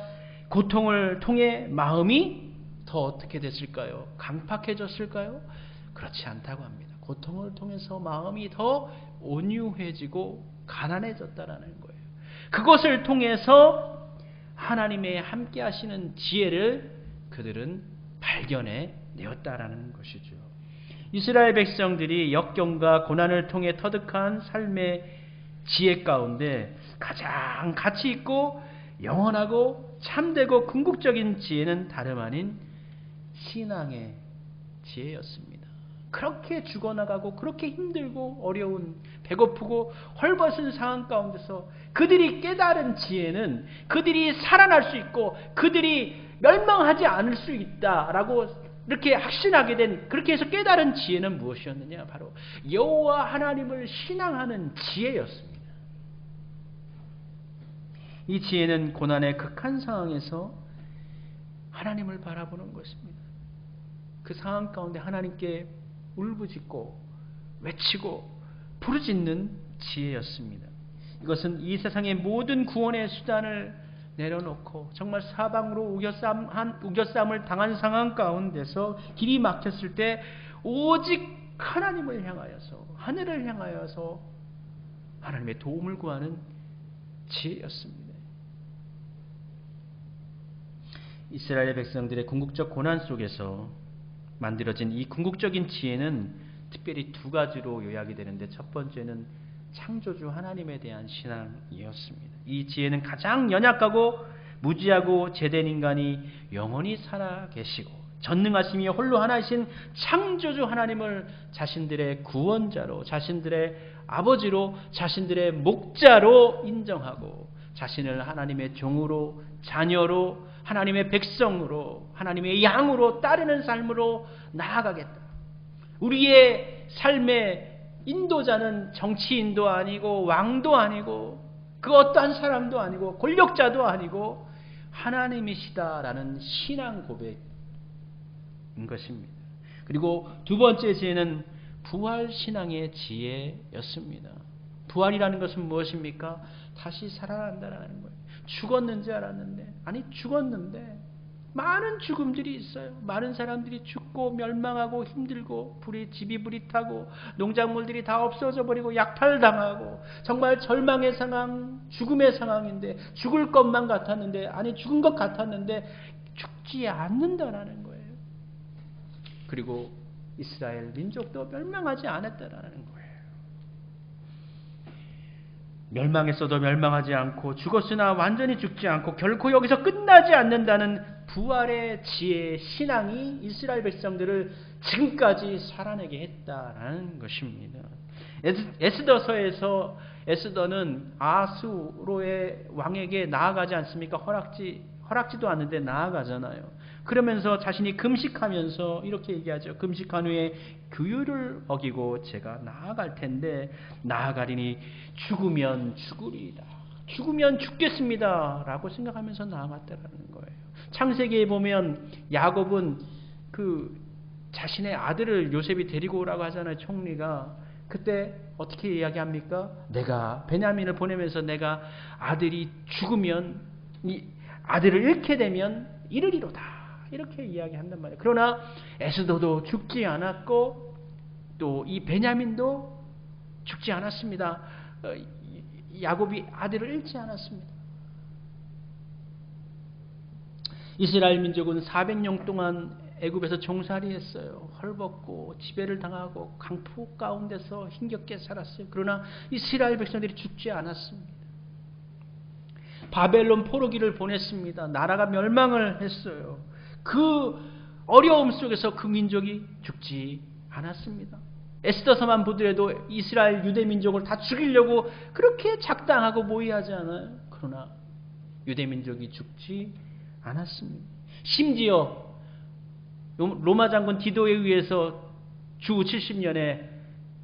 고통을 통해 마음이 더 어떻게 됐을까요? 강팍해졌을까요? 그렇지 않다고 합니다. 고통을 통해서 마음이 더 온유해지고 가난해졌다라는 거예요. 그것을 통해서 하나님의 함께 하시는 지혜를 그들은 발견해 내었다라는 것이죠. 이스라엘 백성들이 역경과 고난을 통해 터득한 삶의 지혜 가운데 가장 가치 있고 영원하고 참되고 궁극적인 지혜는 다름 아닌 신앙의 지혜였습니다. 그렇게 죽어나가고 그렇게 힘들고 어려운, 배고프고 헐벗은 상황 가운데서 그들이 깨달은 지혜는 그들이 살아날 수 있고 그들이 멸망하지 않을 수 있다라고 이렇게 확신하게 된, 그렇게 해서 깨달은 지혜는 무엇이었느냐? 바로 여호와 하나님을 신앙하는 지혜였습니다. 이 지혜는 고난의 극한 상황에서 하나님을 바라보는 것입니다. 그 상황 가운데 하나님께 울부짖고 외치고 부르짖는 지혜였습니다. 이것은 이 세상의 모든 구원의 수단을 내려놓고 정말 사방으로 우겨쌈을 당한 상황 가운데서 길이 막혔을 때 오직 하나님을 향하여서, 하늘을 향하여서 하나님의 도움을 구하는 지혜였습니다. 이스라엘 백성들의 궁극적 고난 속에서 만들어진 이 궁극적인 지혜는 특별히 두 가지로 요약이 되는데, 첫 번째는 창조주 하나님에 대한 신앙이었습니다. 이 지혜는 가장 연약하고 무지하고 죄된 인간이 영원히 살아 계시고 전능하시며 홀로 하나이신 창조주 하나님을 자신들의 구원자로, 자신들의 아버지로, 자신들의 목자로 인정하고 자신을 하나님의 종으로, 자녀로, 하나님의 백성으로, 하나님의 양으로 따르는 삶으로 나아가겠다. 우리의 삶의 인도자는 정치인도 아니고 왕도 아니고 그 어떠한 사람도 아니고 권력자도 아니고 하나님이시다라는 신앙 고백인 것입니다. 그리고 두 번째 지혜는 부활신앙의 지혜였습니다. 부활이라는 것은 무엇입니까? 다시 살아난다는 거예요. 죽었는지 알았는데, 아니 죽었는데 많은 죽음들이 있어요. 많은 사람들이 죽고 멸망하고 힘들고 집이 불이 타고 농작물들이 다 없어져 버리고 약탈당하고 정말 절망의 상황, 죽음의 상황인데 죽을 것만 같았는데, 아니 죽은 것 같았는데 죽지 않는다라는 거예요. 그리고 이스라엘 민족도 멸망하지 않았다라는 거예요. 멸망했어도 멸망하지 않고 죽었으나 완전히 죽지 않고 결코 여기서 끝나지 않는다는 부활의 지혜, 신앙이 이스라엘 백성들을 지금까지 살아내게 했다라는 것입니다. 에스더서에서 에스더는 아수로의 왕에게 나아가지 않습니까? 허락지도 않는데 나아가잖아요. 그러면서 자신이 금식하면서 이렇게 얘기하죠. 금식한 후에 규율을 어기고 제가 나아갈 텐데 나아가리니 죽으면 죽으리이다. 죽으면 죽겠습니다. 라고 생각하면서 나아갔다라는 거예요. 창세기에 보면 야곱은 그 자신의 아들을 요셉이 데리고 오라고 하잖아요. 총리가. 그때 어떻게 이야기합니까? 내가 베냐민을 보내면서 내가 아들이 죽으면, 이 아들을 잃게 되면 이르리로다. 이렇게 이야기한단 말이에요. 그러나 에스더도 죽지 않았고 또 이 베냐민도 죽지 않았습니다. 야곱이 아들을 잃지 않았습니다. 이스라엘 민족은 400년 동안 애굽에서 종살이했어요. 헐벗고 지배를 당하고 강포 가운데서 힘겹게 살았어요. 그러나 이스라엘 백성들이 죽지 않았습니다. 바벨론 포로기를 보냈습니다. 나라가 멸망을 했어요. 그 어려움 속에서 그 민족이 죽지 않았습니다. 에스더서만 보더라도 이스라엘 유대 민족을 다 죽이려고 그렇게 작당하고 모의하지 않아요. 그러나 유대 민족이 죽지 않았습니다. 심지어 로마 장군 디도에 의해서 주 70년에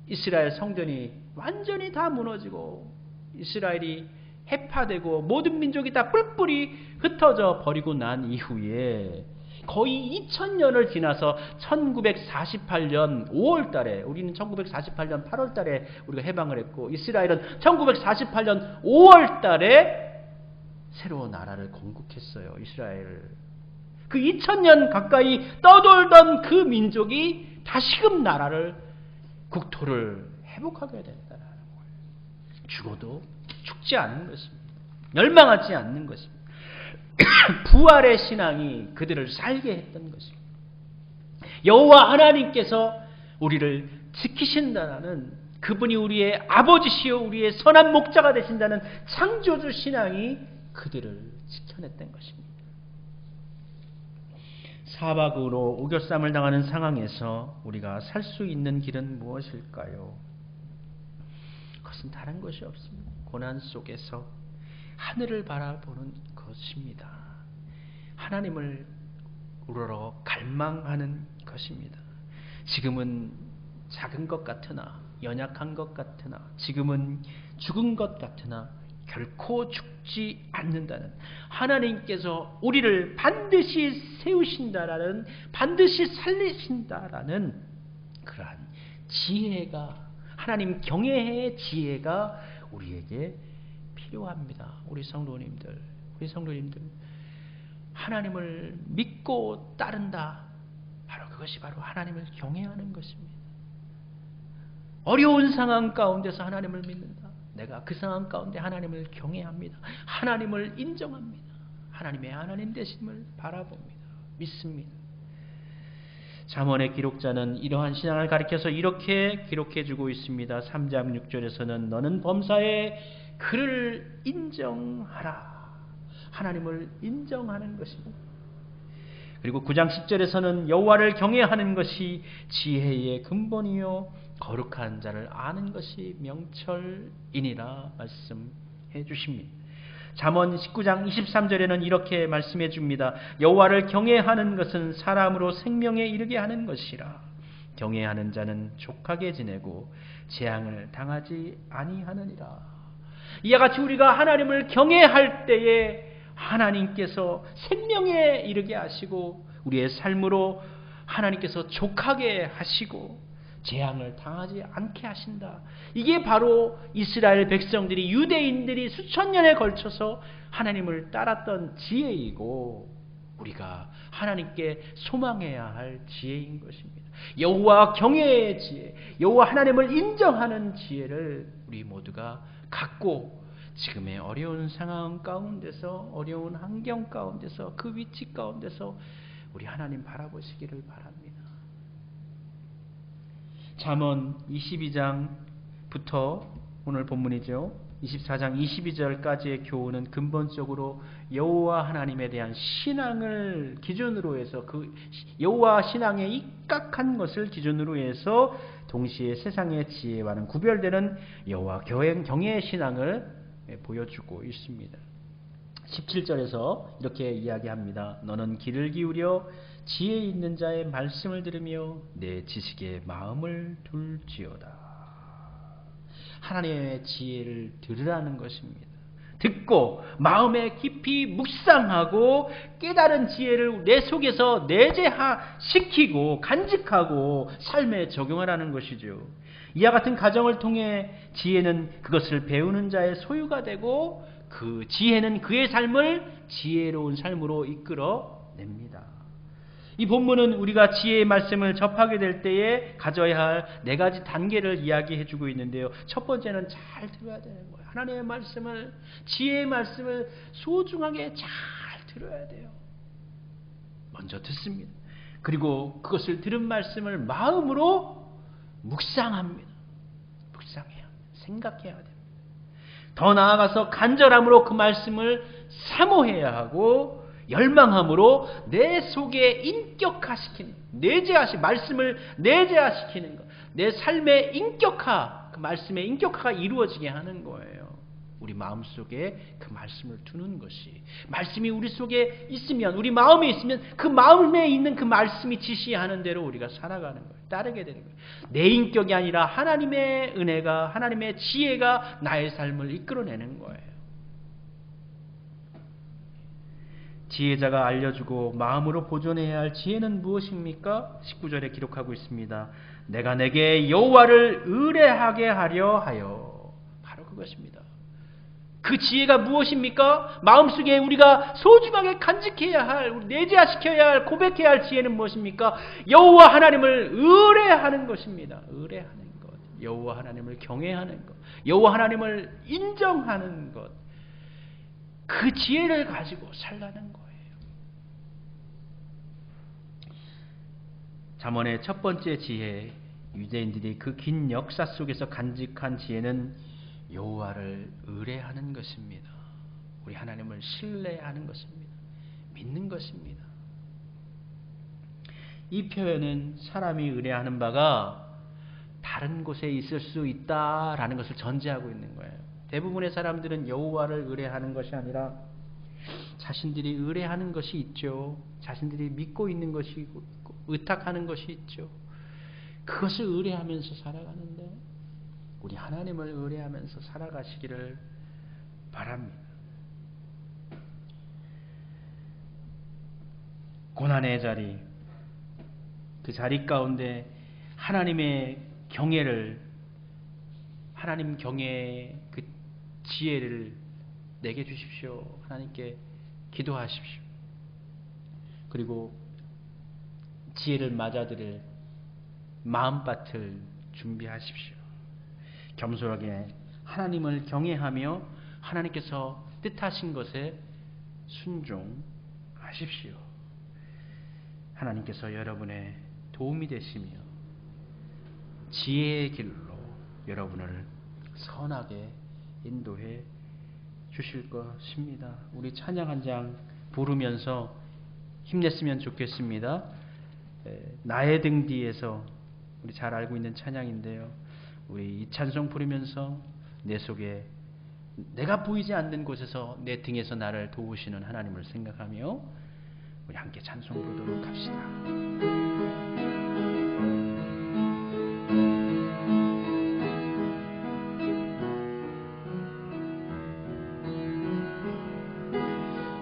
이스라엘 성전이 완전히 다 무너지고 이스라엘이 해파되고 모든 민족이 다 뿔뿔이 흩어져 버리고 난 이후에 거의 2000년을 지나서 1948년 5월 달에, 우리는 1948년 8월 달에 우리가 해방을 했고 이스라엘은 1948년 5월 달에 새로운 나라를 건국했어요. 이스라엘. 그 2000년 가까이 떠돌던 그 민족이 다시금 나라를, 국토를 회복하게 된다는 거예요. 죽어도 죽지 않는 것입니다. 멸망하지 않는 것입니다. 부활의 신앙이 그들을 살게 했던 것입니다. 여호와 하나님께서 우리를 지키신다는, 그분이 우리의 아버지시요 우리의 선한 목자가 되신다는 창조주 신앙이 그들을 지켜냈던 것입니다. 사박으로 우겨쌈을 당하는 상황에서 우리가 살 수 있는 길은 무엇일까요? 그것은 다른 것이 없습니다. 고난 속에서 하늘을 바라보는 것입니다. 하나님을 우러러 갈망하는 것입니다. 지금은 작은 것 같으나, 연약한 것 같으나, 지금은 죽은 것 같으나 결코 죽지 않는다는, 하나님께서 우리를 반드시 세우신다라는, 반드시 살리신다라는 그러한 지혜가, 하나님 경외의 지혜가 우리에게 필요합니다. 우리 성도님들 하나님을 믿고 따른다. 그것이 바로 하나님을 경외하는 것입니다. 어려운 상황 가운데서 하나님을 믿는다. 내가 그 상황 가운데 하나님을 경외합니다. 하나님을 인정합니다. 하나님의 하나님 되심을 바라봅니다. 믿습니다. 잠언의 기록자는 이러한 신앙을 가리켜서 이렇게 기록해주고 있습니다. 3장 6절에서는 너는 범사에 그를 인정하라. 하나님을 인정하는 것입니다. 그리고 9장 10절에서는 여호와를 경외하는 것이 지혜의 근본이요 거룩한 자를 아는 것이 명철이니라 말씀해 주십니다. 잠언 19장 23절에는 이렇게 말씀해 줍니다. 여호와를 경외하는 것은 사람으로 생명에 이르게 하는 것이라. 경외하는 자는 족하게 지내고 재앙을 당하지 아니하느니라. 이와 같이 우리가 하나님을 경외할 때에 하나님께서 생명에 이르게 하시고 우리의 삶으로 하나님께서 족하게 하시고 재앙을 당하지 않게 하신다. 이게 바로 이스라엘 백성들이, 유대인들이 수천 년에 걸쳐서 하나님을 따랐던 지혜이고 우리가 하나님께 소망해야 할 지혜인 것입니다. 여호와 경외의 지혜, 여호와 하나님을 인정하는 지혜를 우리 모두가 갖고 지금의 어려운 상황 가운데서, 어려운 환경 가운데서, 그 위치 가운데서 우리 하나님 바라보시기를 바랍니다. 잠언 22장부터 오늘 본문이죠. 24장 22절까지의 교훈은 근본적으로 여호와 하나님에 대한 신앙을 기준으로 해서, 그 여호와 신앙에 입각한 것을 기준으로 해서 동시에 세상의 지혜와는 구별되는 여호와 경외의 신앙을 보여주고 있습니다. 17절에서 이렇게 이야기합니다. 너는 귀를 기울여 지혜 있는 자의 말씀을 들으며 내 지식에 마음을 둘지어다. 하나님의 지혜를 들으라는 것입니다. 듣고 마음에 깊이 묵상하고 깨달은 지혜를 내 속에서 내재시키고 간직하고 삶에 적용하라는 것이죠. 이와 같은 가정을 통해 지혜는 그것을 배우는 자의 소유가 되고 그 지혜는 그의 삶을 지혜로운 삶으로 이끌어냅니다. 이 본문은 우리가 지혜의 말씀을 접하게 될 때에 가져야 할 4가지 단계를 이야기해 주고 있는데요. 첫 번째는 잘 들어야 되는 거예요. 하나님의 말씀을, 지혜의 말씀을 소중하게 잘 들어야 돼요. 먼저 듣습니다. 그리고 그것을 들은 말씀을 마음으로 묵상합니다. 묵상해야, 생각해야 됩니다. 더 나아가서 간절함으로 그 말씀을 사모해야 하고 열망함으로 내 속에 인격화시키는, 말씀을 내재화시키는 것, 내 삶의 인격화, 그 말씀의 인격화가 이루어지게 하는 거예요. 우리 마음속에 그 말씀을 두는 것이, 말씀이 우리 속에 있으면, 우리 마음에 있으면 그 마음에 있는 그 말씀이 지시하는 대로 우리가 살아가는 거예요. 따르게 되는 거예요. 내 인격이 아니라 하나님의 은혜가, 하나님의 지혜가 나의 삶을 이끌어내는 거예요. 지혜자가 알려주고 마음으로 보존해야 할 지혜는 무엇입니까? 19절에 기록하고 있습니다. 내가 내게 여호와를 의뢰하게 하려 하여. 바로 그것입니다. 그 지혜가 무엇입니까? 마음속에 우리가 소중하게 간직해야 할, 내재화시켜야 할, 고백해야 할 지혜는 무엇입니까? 여호와 하나님을 의뢰하는 것입니다. 의뢰하는 것, 여호와 하나님을 경외하는 것, 여호와 하나님을 인정하는 것, 그 지혜를 가지고 살라는 거예요. 잠언의 첫 번째 지혜, 유대인들이 그 긴 역사 속에서 간직한 지혜는 여호와를 의뢰하는 것입니다. 우리 하나님을 신뢰하는 것입니다. 믿는 것입니다. 이 표현은 사람이 의뢰하는 바가 다른 곳에 있을 수 있다라는 것을 전제하고 있는 거예요. 대부분의 사람들은 여호와를 의뢰하는 것이 아니라 자신들이 의뢰하는 것이 있죠. 자신들이 믿고 있는 것이 있고 의탁하는 것이 있죠. 그것을 의뢰하면서 살아가는데 우리 하나님을 의뢰하면서 살아가시기를 바랍니다. 고난의 자리, 그 자리 가운데 하나님의 경외를, 하나님 경외의 그 지혜를 내게 주십시오. 하나님께 기도하십시오. 그리고 지혜를 맞아들일 마음밭을 준비하십시오. 겸손하게 하나님을 경외하며 하나님께서 뜻하신 것에 순종하십시오. 하나님께서 여러분의 도움이 되시며 지혜의 길로 여러분을 선하게 인도해 주실 것입니다. 우리 찬양 한 장 부르면서 힘냈으면 좋겠습니다. 나의 등 뒤에서, 우리 잘 알고 있는 찬양인데요. 우리 이 찬송 부르면서 내 속에, 내가 보이지 않는 곳에서 내 등에서 나를 도우시는 하나님을 생각하며 우리 함께 찬송 부르도록 합시다.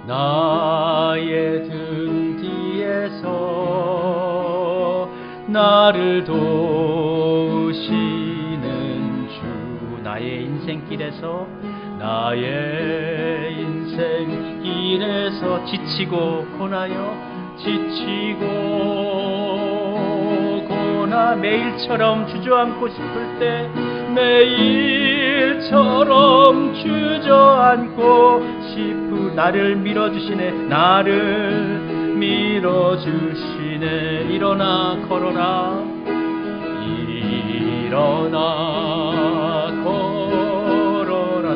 나의 등 뒤에서 나를 도우시는 주. 나의 인생길에서 나의 인생길에서 지치고 고나요 지치고 고나 매일처럼 주저앉고 싶을 때 매일처럼 주저앉고 싶은 나를 밀어주시네 나를 밀어주시네 일어나 걸어라 일어나 걸어라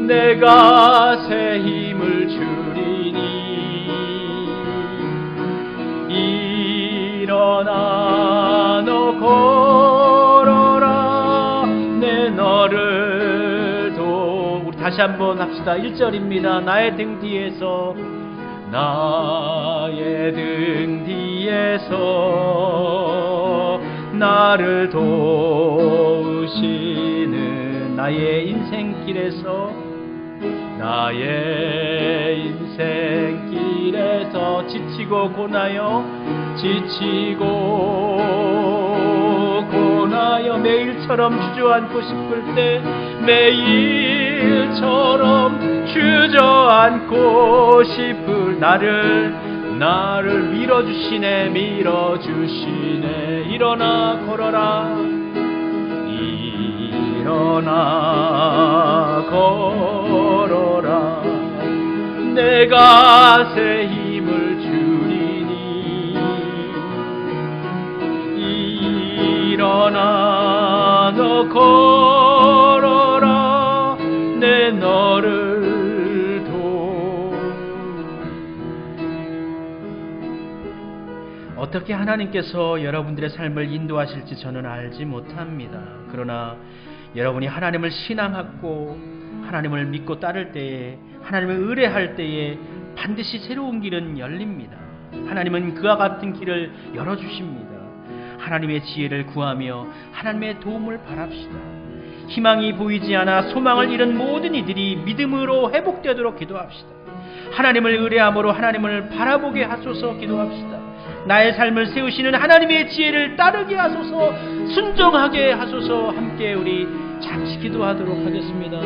내가 새 힘을 주리니 일어나 너 걸어라 내 너를 우리 다시 한번 합시다. 1절입니다. 나의 등 뒤에서 나를 도우시는 나의 인생길에서 지치고 고나요 매일처럼 주저앉고 싶을 때 매일처럼 주저앉고 싶을 나를 밀어주시네 일어나 걸어라 일어나 걸어라 내가 새 힘을 주리니 일어나 너 걸어라 내 너를 어떻게 하나님께서 여러분들의 삶을 인도하실지 저는 알지 못합니다. 그러나 여러분이 하나님을 신앙하고 하나님을 믿고 따를 때에 하나님을 의뢰할 때에 반드시 새로운 길은 열립니다. 하나님은 그와 같은 길을 열어주십니다. 하나님의 지혜를 구하며 하나님의 도움을 바랍시다. 희망이 보이지 않아 소망을 잃은 모든 이들이 믿음으로 회복되도록 기도합시다. 하나님을 의뢰함으로 하나님을 바라보게 하소서 기도합시다. 나의 삶을 세우시는 하나님의 지혜를 따르게 하소서 순종하게 하소서 함께 우리 잠시 기도하도록 하겠습니다.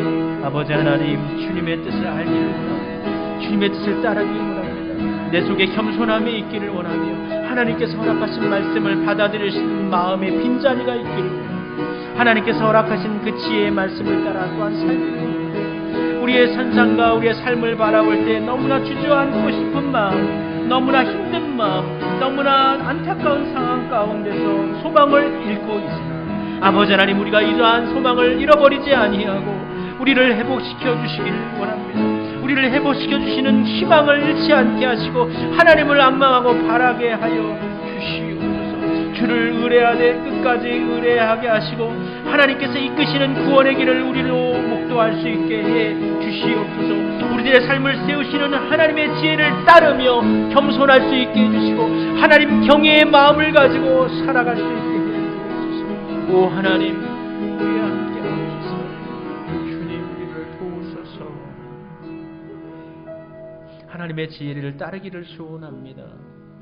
아버지 하나님 주님의 뜻을 알기를 원합니다. 주님의 뜻을 따르기를 원합니다. 내 속에 겸손함이 있기를 원하며 하나님께서 허락하신 말씀을 받아들이시는 마음의 빈자리가 있기를 원합니다. 하나님께서 허락하신 그 지혜의 말씀을 따라 또한 살기를 원합니다. 우리의 선상과 우리의 삶을 바라볼 때 너무나 주저앉고 싶은 마음, 너무나 힘든 마음, 너무나 안타까운 상황 가운데서 소망을 잃고 있으나 아버지 하나님 우리가 이러한 소망을 잃어버리지 아니하고 우리를 회복시켜 주시기를 원합니다. 우리를 회복시켜 주시는 희망을 잃지 않게 하시고 하나님을 앙망하고 바라게 하여 주시옵소서. 주를 의뢰하되 끝까지 의뢰하게 하시고 하나님께서 이끄시는 구원의 길을 우리로 목도할 수 있게 해 주시옵소서. 우리들의 삶을 세우시는 하나님의 지혜를 따르며 겸손할 수 있게 해주시고 하나님 경외의 마음을 가지고 살아갈 수 있게 해주옵소서. 오 하나님 우리와 함께 하옵소서. 주님 우리를 도우소서. 하나님의 지혜를 따르기를 소원합니다.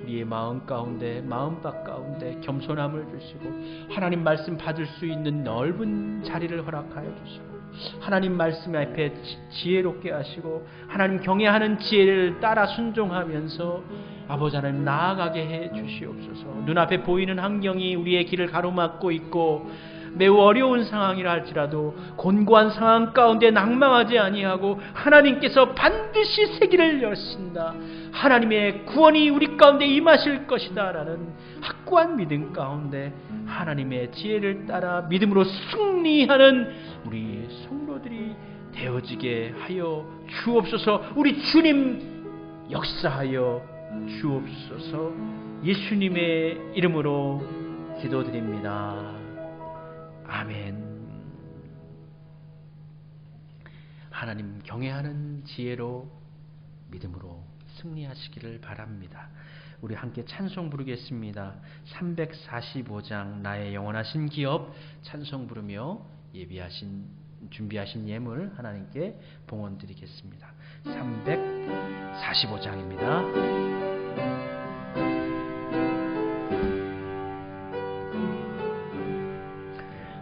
우리의 마음 가운데 마음밭 가운데 겸손함을 주시고 하나님 말씀 받을 수 있는 넓은 자리를 허락하여 주시고 하나님 말씀 앞에 지혜롭게 하시고 하나님 경외하는 지혜를 따라 순종하면서 아버지 하나님 나아가게 해 주시옵소서. 눈앞에 보이는 환경이 우리의 길을 가로막고 있고 매우 어려운 상황이라 할지라도 곤고한 상황 가운데 낭망하지 아니하고 하나님께서 반드시 새 길을 여신다. 하나님의 구원이 우리 가운데 임하실 것이다 라는 확고한 믿음 가운데 하나님의 지혜를 따라 믿음으로 승리하는 우리 성도들이 되어지게 하여 주옵소서. 우리 주님 역사하여 주옵소서. 예수님의 이름으로 기도드립니다. 아멘. 하나님 경외하는 지혜로 믿음으로 승리하시기를 바랍니다. 우리 함께 찬송 부르겠습니다. 345장 나의 영원하신 기업 찬송 부르며 예비하신 준비하신 예물 하나님께 봉헌 드리겠습니다. 345장입니다.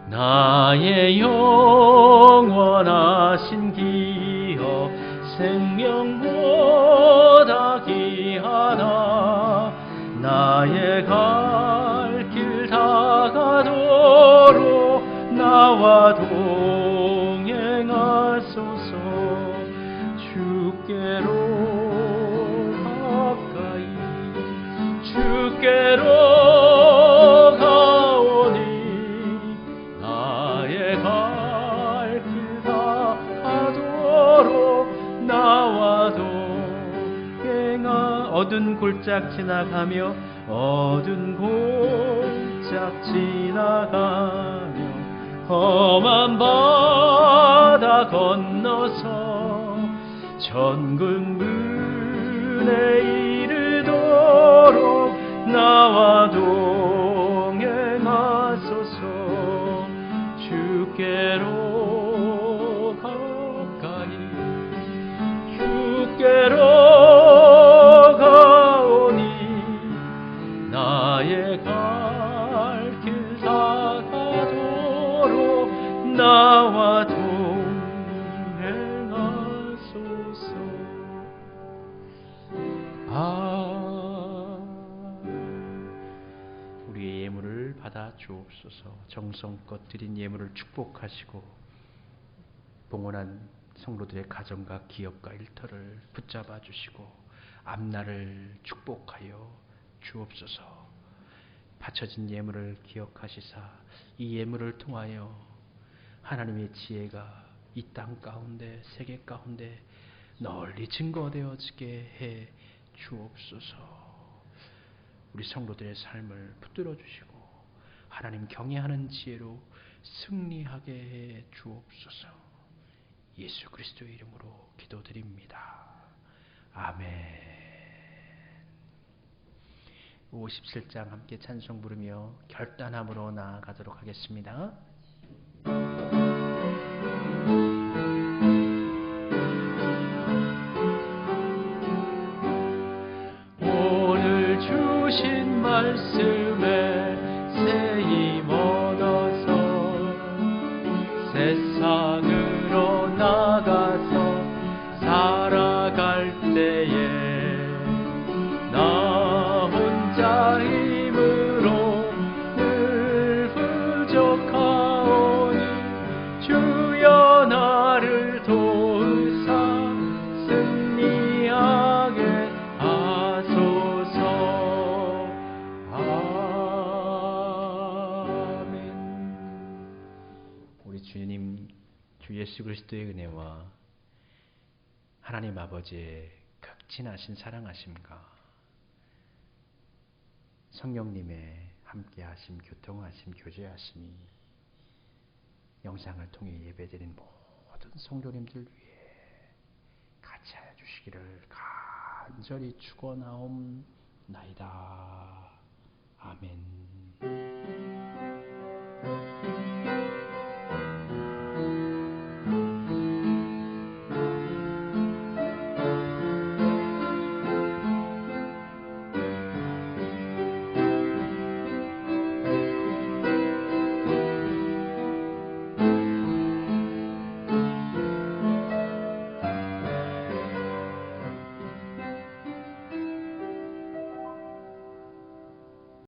나의 영원하신 기업 생명보다 귀하다. 나의 갈 길 다가도록 나와 동행하소서. 주께로 가까이 주께로 가오니 나의 갈 길 다가도록 나와 동행하. 어두운 골짝 지나가며 어두운 골짝 지나가며 험한 바다 건너서 천국 문에 이르도록 나와 동행하소서. 주께로 가까이 주께로 나의 갈 길 다가도록 나와 동행하소서. 우리의 예물을 받아 주옵소서. 정성껏 드린 예물을 축복하시고 봉헌한 성도들의 가정과 기업과 일터를 붙잡아 주시고 앞날을 축복하여 주옵소서. 바쳐진 예물을 기억하시사 이 예물을 통하여 하나님의 지혜가 이 땅 가운데 세계 가운데 널리 증거되어지게 해 주옵소서. 우리 성도들의 삶을 붙들어 주시고 하나님 경외하는 지혜로 승리하게 해 주옵소서. 예수 그리스도의 이름으로 기도드립니다. 아멘. 57장 함께 찬송 부르며 결단함으로 나아가도록 하겠습니다. 오늘 주신 말씀에 새 힘 얻어서 세상으로 나가서 살아갈 때에 힘으로 늘 부족하오니 주여 나를 도우사 승리하게 하소서. 아멘. 우리 주님 주 예수 그리스도의 은혜와 하나님 아버지의 극진하신 사랑하심과 성령님의 함께하심, 교통하심, 교제하심이 영상을 통해 예배드린 모든 성도님들 위해 같이 하여 주시기를 간절히 축원하옵나이다.